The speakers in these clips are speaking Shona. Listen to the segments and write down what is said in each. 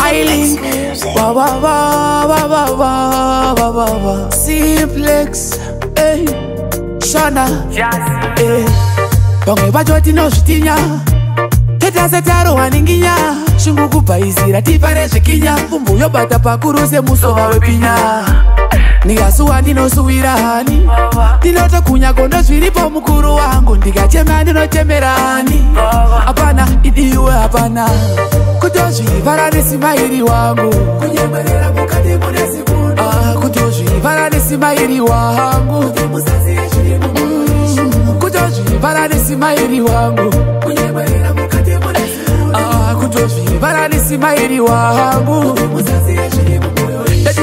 smiling. Wa wa wa wa wa wa wa wa wa. Simplex, eh, Shona, eh. Donge bajoti no shitinya. Teta setaro waninginya. Shunguku paizira tifare shekinya. Pumbu yobata pakuruze muso wawe pinya. Nigasuwa ndinosuwirani. Ndinota kunya kondo zviripo mukuru wangu. Ndikachema ndinochemerani. Apana idiwe apana. Kutozvivara nesimairi wangu. Kunyemwerera mukati mune sikundo. Kutozvivara nesimairi wangu. Kutozvivara nesimairi wangu. Kunyemwerera mukati mune sikundo. Kutozvivara nesimairi wangu.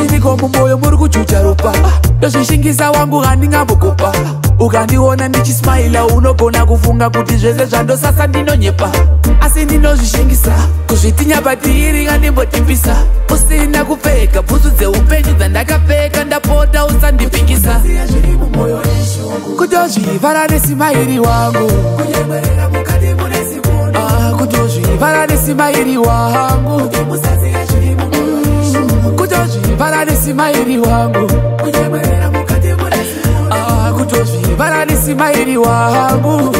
Ndiko mumoyo muri kuchucha ropa. Ndozvishingisa wangu handingambokupa. Ukandiona ndichismaila unogona kufunga kuti zvese zvandosasa ndinonyepa. Asi ndinozvishingisa kuzvitinya patiri ngandimbotimbisa. Usina kupfeka bhutsu dzeupenyu dzandakapfeka ndapota usandipingisa. Kutozvivara nesimairi wangu. Kunyemwerera mukati mune sikundo. Kutozvivara nesimairi wangu. Kutozvivara nesimairi wangu. Kunyemwerera mukati mune sikundo. Kutozvivara nesimairi wangu.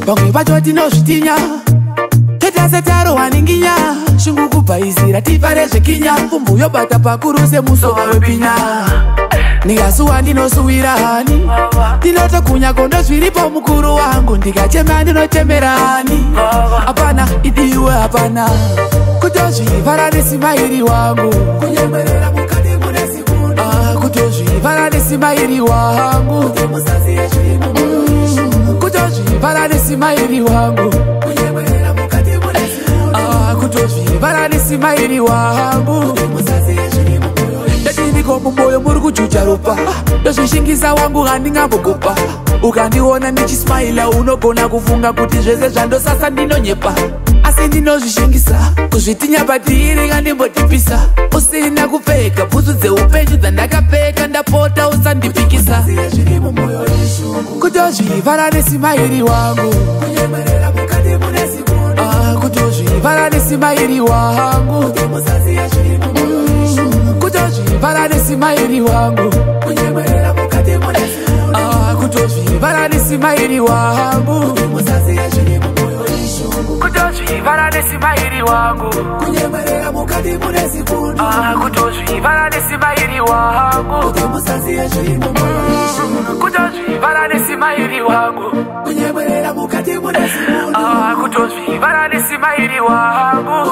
Vamwe vachoti nozvitinya. Teta setaro waninginya. Shunguku paizira tifare zvekinya. Pumbu yobata pakuruze muso wawe pinya. Nigasuwa ndinosuwirani. Ndinota kunya kondo zviripo mukuru wangu. Ndikachema ndinochemerani. Apana idiwe apana. Kutozvivara nesimairi wangu. Kunyemwerera mukati mune sikundo. Kutozvivara nesimairi wangu. Kutozvivara nesimairi wangu. Kunyemwerera mukati mune sikundo. Kutozvivara nesimairi wangu. Ndiko mumoyo muri kuchucha ropa. Ndozvishingisa wangu handingambokupa. Ukandiona ndichismaila unogona kufunga kuti zvese zvandosasa ndinonyepa. Asi ndinozvishingisa kuzvitinya patiri ngandimbotimbisa. Usina kupfeka bhutsu dzeupenyu dzandakapfeka ndapota usandipikisa. Kutozvivara nesimairi wangu. Kunyemwerera mukati mune sikundo. Kutozvivara nesimairi wangu. Kutozvivara nesimairi wangu. Kunyemwerera mukati mune sikundo. Kutozvivara nesimairi wangu. Kutozvivara nesimairi wangu. Kunyemwerera mukati mune sikundo. Kutozvivara nesimairi wangu. Kutozvivara nesimairi wangu. Kunyemwerera mukati mune sikundo. Kutozvivara nesimairi wangu.